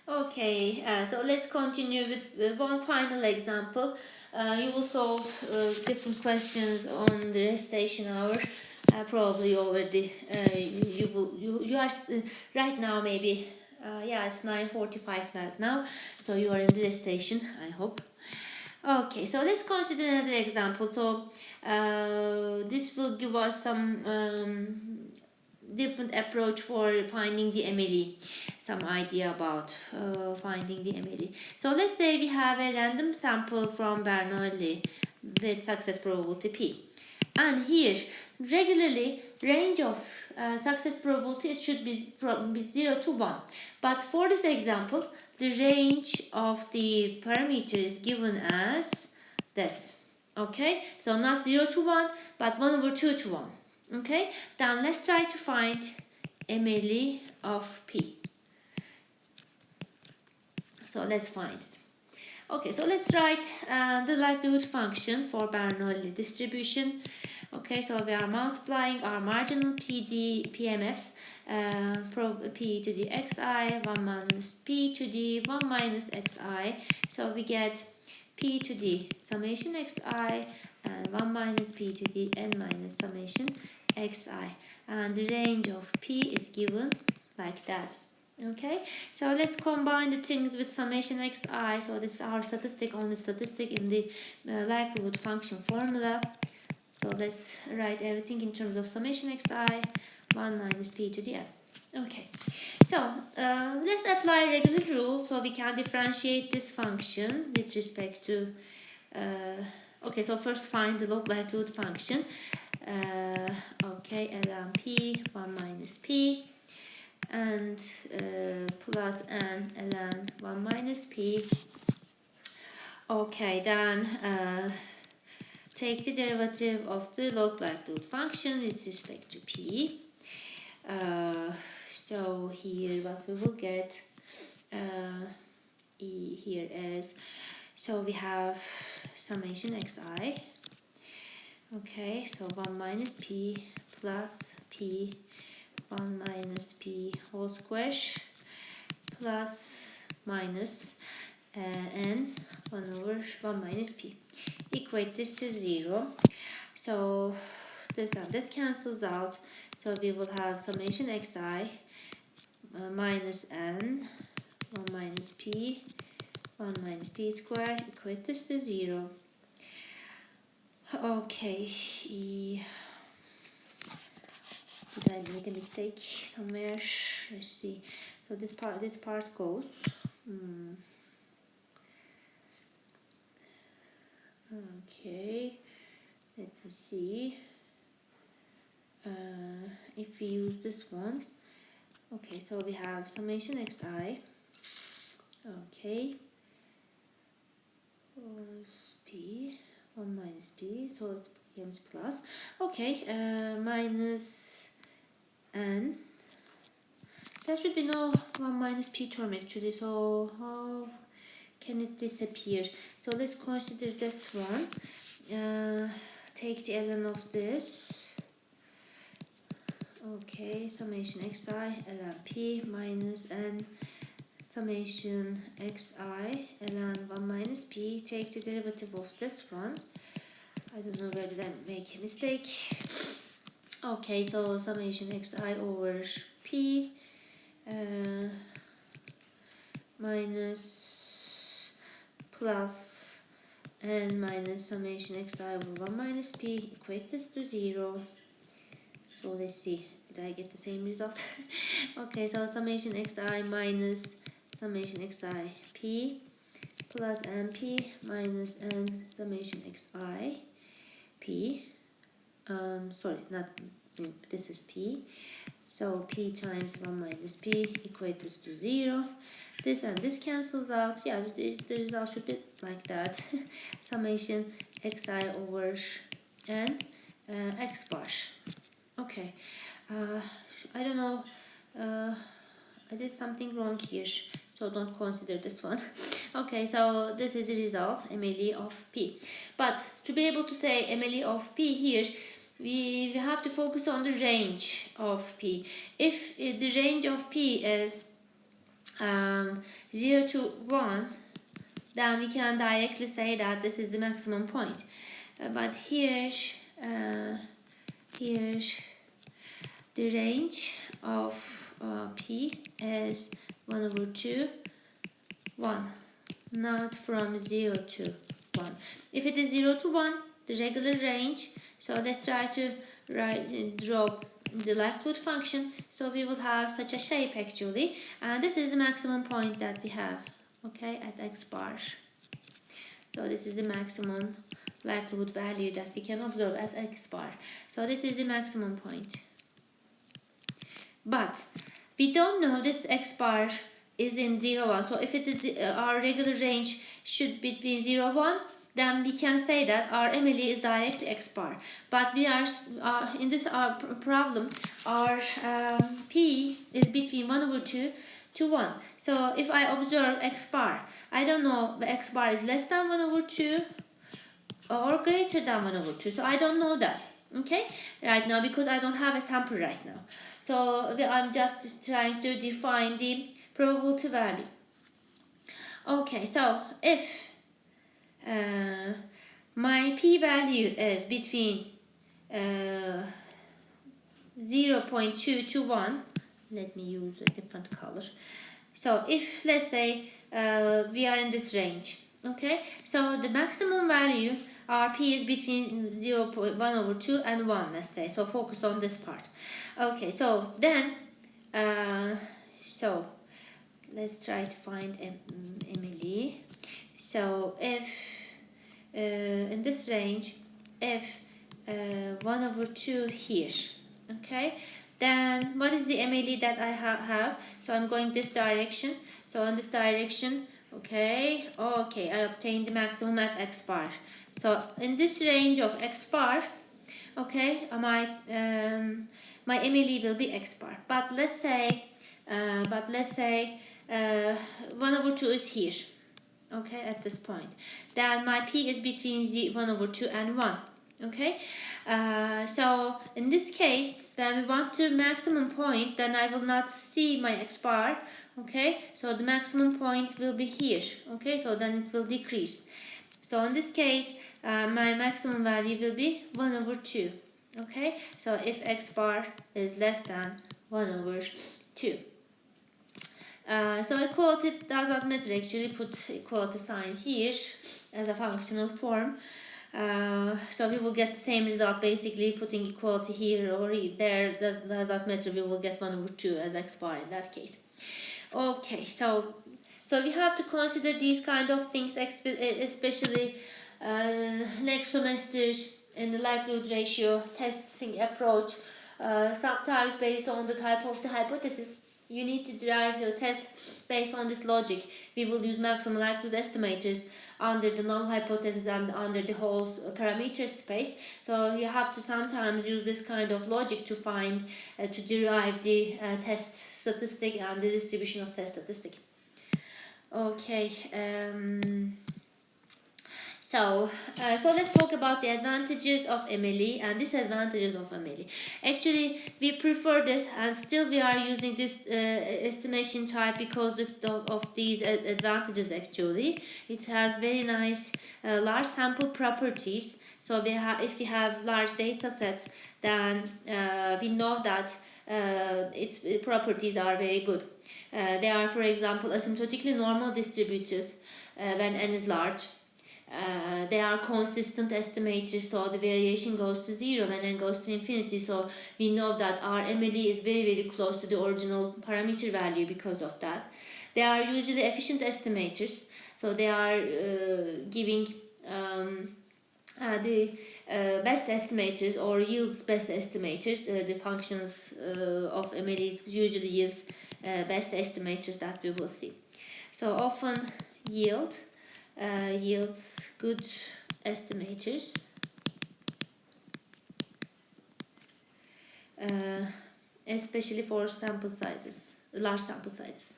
Okay, so let's continue with one final example. You will solve different questions on the recitation hour. Probably already you are right now maybe yeah, it's 9:45 right now, so you are in the recitation, I hope. Okay, so let's consider another example. So this will give us some different approach for finding the MLE, some idea about finding the MLE. So let's say we have a random sample from Bernoulli with success probability P. And here, regularly, range of success probabilities should be from 0 to 1. But for this example, the range of the parameter is given as this. Okay, so not 0 to 1, but 1 over 2 to 1. Okay, then let's try to find MLE of P. So let's find it. Okay, so let's write the likelihood function for Bernoulli distribution. Okay, so we are multiplying our marginal PMFs, P to the xi, 1 minus P to the 1 minus xi. So we get P to the summation xi and 1 minus P to the n minus summation xi. And the range of P is given like that. Okay, so let's combine the things with summation xi. So this is our statistic, only statistic in the likelihood function formula. So let's write everything in terms of summation xi, 1 minus p to the n. Okay, so let's apply regular rule so we can differentiate this function with respect to okay, so first find the log likelihood function. Okay, ln p 1 minus p and plus n ln 1 minus p. Okay, then take the derivative of the log likelihood function with respect to p. So here what we will get here is, so we have summation xi. Okay, so 1 minus p plus p 1 minus p whole square plus minus n 1 over 1 minus p. Equate this to 0. So this and this cancels out. So we will have summation xi minus n 1 minus p 1 minus p squared. Equate this to 0. Okay. Did I make a mistake somewhere? Let's see. So this part goes. Okay, let me see. If we use this one, okay, so we have summation xi. Okay, p 1 minus p, so it becomes plus. Okay, minus n. There should be no 1 minus p term actually. So how can it disappear? So let's consider this one. Take the ln of this. Okay, summation xi ln p minus n summation xi ln 1 minus p. Take the derivative of this one. I don't know where did I make a mistake. Okay, so summation xi over p minus plus n minus summation xi over 1 minus p. Equate this to 0. So let's see, did I get the same result? Okay, so summation xi minus summation xi p plus np minus n summation xi p. Sorry, not this is p. So p times 1 minus p equate this to 0. This and this cancels out. Yeah, the result should be like that. Summation xi over n x bar. Okay, I don't know, I did something wrong here, so don't consider this one. Okay, so this is the result, MLE of P. But to be able to say MLE of P here, we have to focus on the range of P. If the range of P is 0 to 1, then we can directly say that this is the maximum point. But here the range of p is 1 over 2, 1, not from 0 to 1. If it is 0 to 1, the regular range, so let's try to draw the likelihood function. So we will have such a shape actually, and this is the maximum point that we have, okay, at x bar. So this is the maximum likelihood value that we can observe as x bar. So this is the maximum point. But we don't know this x bar is in 0, 1. So if it is our regular range should be between 0, 1, then we can say that our Mle is directly x bar. But we are in this problem, our p is between 1 over 2 to 1. So if I observe x bar, I don't know the x bar is less than 1 over 2 or greater than 1 over 2. So I don't know that, okay, right now, because I don't have a sample right now. So I'm just trying to define the probability value. Okay, so if my p-value is between 0.2 to 1, let me use a different color. So if, let's say, we are in this range, okay, so the maximum value, our p is between 0.1 over 2 and 1, let's say. So focus on this part. Okay, so then so let's try to find Mle. So if in this range, if 1 over 2 here, okay, then what is the Mle that I have? So I'm going this direction. So in this direction, okay, I obtained the maximum at x bar. So in this range of x bar, okay, my Mle will be x bar. But let's say 1 over 2 is here, okay, at this point. Then my p is between 1 over 2 and 1, okay. So in this case, when we want to maximum point, then I will not see my x bar, okay. So the maximum point will be here, okay. So then it will decrease. So in this case, my maximum value will be 1 over 2, okay. So if x bar is less than 1 over 2. So equality does not matter, actually put equality sign here as a functional form. So we will get the same result, basically putting equality here or there does not matter. We will get 1 over 2 as x bar in that case. Okay, so we have to consider these kind of things, especially next semester in the likelihood ratio testing approach. Sometimes based on the type of the hypothesis, you need to derive your test based on this logic. We will use maximum likelihood estimators under the null hypothesis and under the whole parameter space. So you have to sometimes use this kind of logic to find, to derive the test statistic and the distribution of test statistic. Okay. So let's talk about the advantages of Mle and disadvantages of Mle. Actually, we prefer this, and still we are using this estimation type because of these advantages. Actually, it has very nice large sample properties. So if we have large data sets, then we know that its properties are very good. They are, for example, asymptotically normal distributed when n is large. They are consistent estimators, so the variation goes to 0 when n goes to infinity. So we know that our Mle is very, very close to the original parameter value because of that. They are usually efficient estimators, so they are giving the best estimators or yields best estimators. The functions of Mle usually yields best estimators that we will see. So often yields good estimators, especially for sample sizes, large sample sizes.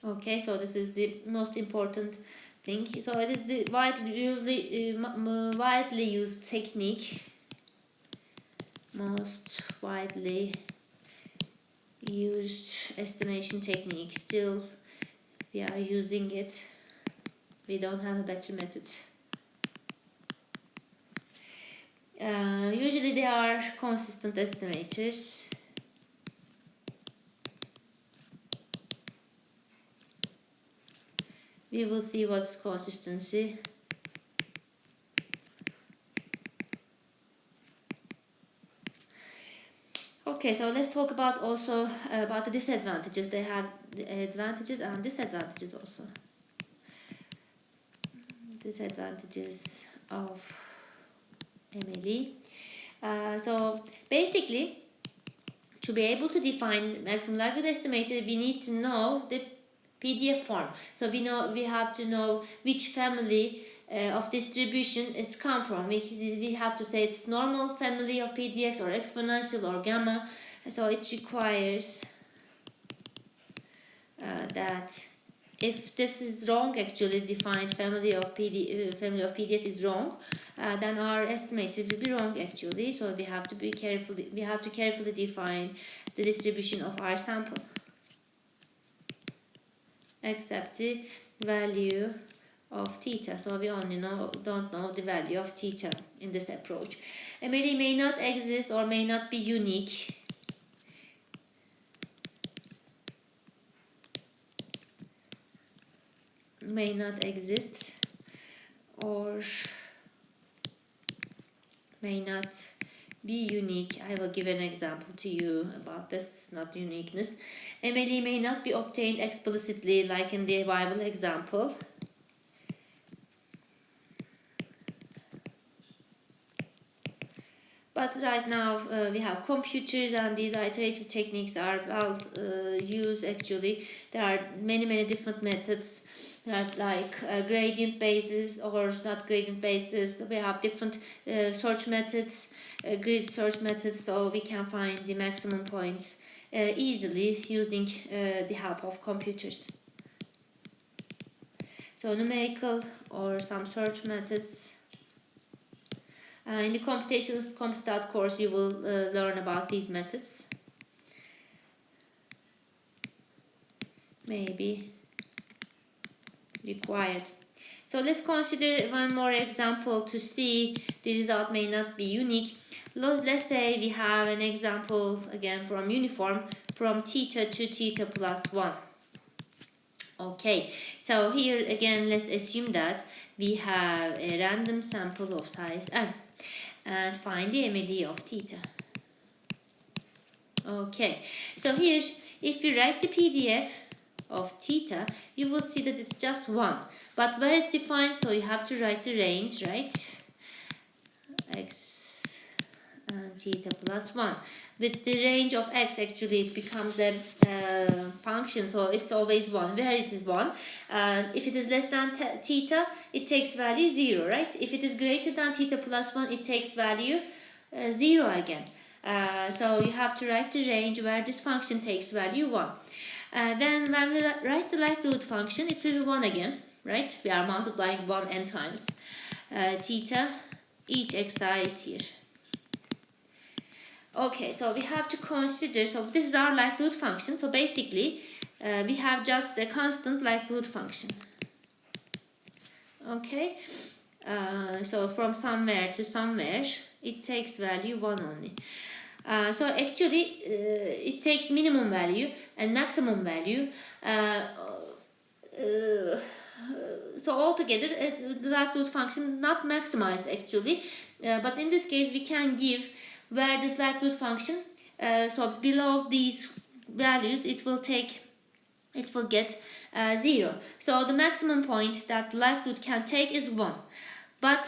Okay, so this is the most important thing. So it is the widely used technique most widely used estimation technique. Still, we are using it. We don't have a better method. Usually they are consistent estimators. We will see what's consistency. Okay, so let's talk about also about the disadvantages. They have the advantages and disadvantages also. Disadvantages of Mle. So basically, to be able to define maximum likelihood estimator, we need to know the PDF form. So we have to know which family of distribution it's come from. We have to say it's normal family of PDFs or exponential or gamma. So it requires that if this is wrong, actually defined family of PDF is wrong, then our estimator will be wrong actually. So we have to be careful. We have to carefully define the distribution of our sample, except the value of theta. So we only don't know the value of theta in this approach. Mle may not exist or may not be unique. May not exist or may not be unique. I will give an example to you about this, not uniqueness. Mle may not be obtained explicitly like in the Bible example. But right now we have computers and these iterative techniques are well used actually. There are many different methods. There are like gradient basis or not gradient basis. We have different search methods, grid search methods, so we can find the maximum points easily using the help of computers. So numerical or some search methods. In the computational CompStat course, you will learn about these methods. Maybe required. So let's consider one more example to see the result may not be unique. Let's say we have an example again from uniform from theta to theta plus 1. Okay, so here again let's assume that we have a random sample of size n and find the Mle of theta. Okay, so here if you write the PDF of theta, you will see that it's just 1. But where it's defined, so you have to write the range, right? X and theta plus 1. With the range of x, actually it becomes a function, so it's always 1. Where it is 1, if it is less than theta, it takes value 0, right? If it is greater than theta plus 1, it takes value 0 again. So you have to write the range where this function takes value 1. Then when we write the likelihood function, it will be 1 again, right? We are multiplying 1 n times. Theta, each xi is here. Okay, so we have to consider, so this is our likelihood function. So basically, we have just a constant likelihood function. Okay, so from somewhere to somewhere, it takes value 1 only. So actually, it takes minimum value and maximum value. So altogether, the likelihood function not maximized actually. But in this case, we can give where this likelihood function, so below these values, it will get 0. So the maximum point that the likelihood can take is 1. But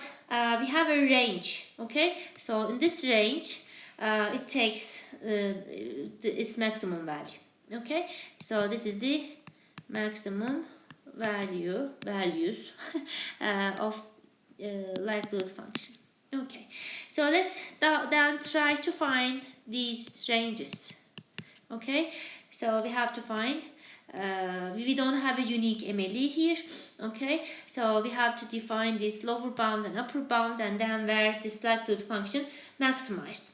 we have a range, okay? So in this range, it takes its maximum value, okay? So this is the maximum values of likelihood function. Okay, so let's then try to find these ranges. Okay, so we have to find, we don't have a unique Mle here. Okay, so we have to define this lower bound and upper bound and then where this likelihood function maximized.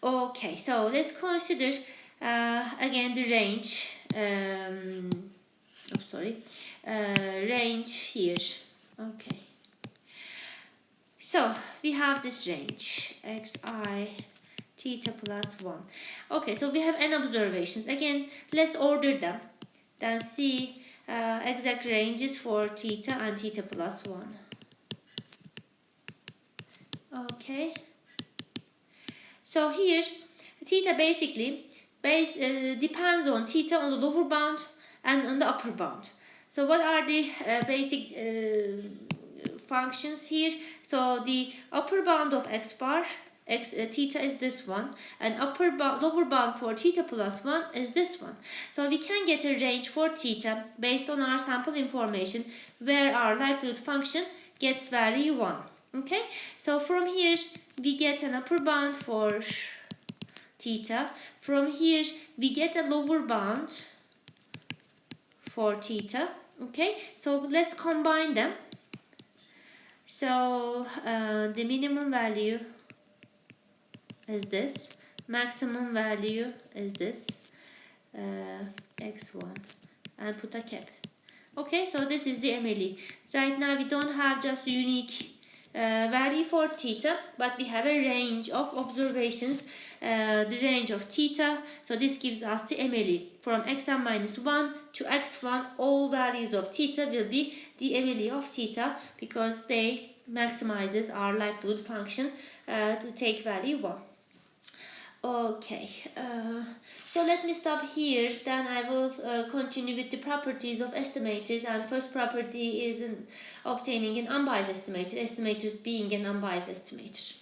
Okay, so let's consider again the range. Range here. Okay. So we have this range xi theta plus 1. Okay, so we have n observations. Again, let's order them. Then see exact ranges for theta and theta plus 1. Okay. So here, theta basically depends on theta on the lower bound and on the upper bound. So what are the basic functions here? So the upper bound of x bar, theta is this one, and lower bound for theta plus 1 is this one. So we can get a range for theta based on our sample information where our likelihood function gets value 1. Okay, so from here we get an upper bound for theta. From here we get a lower bound for theta. Okay, so let's combine them. So the minimum value is this, maximum value is this, x1, and put a cap. Okay, so this is the MLE. Right now we don't have just unique value for theta, but we have a range of observations, the range of theta. So this gives us the MLE. From xn minus 1 to x1, all values of theta will be the MLE of theta because they maximizes our likelihood function to take value 1. Okay, so let me stop here, then I will continue with the properties of estimators, and first property is obtaining an unbiased estimator, estimators being an unbiased estimator.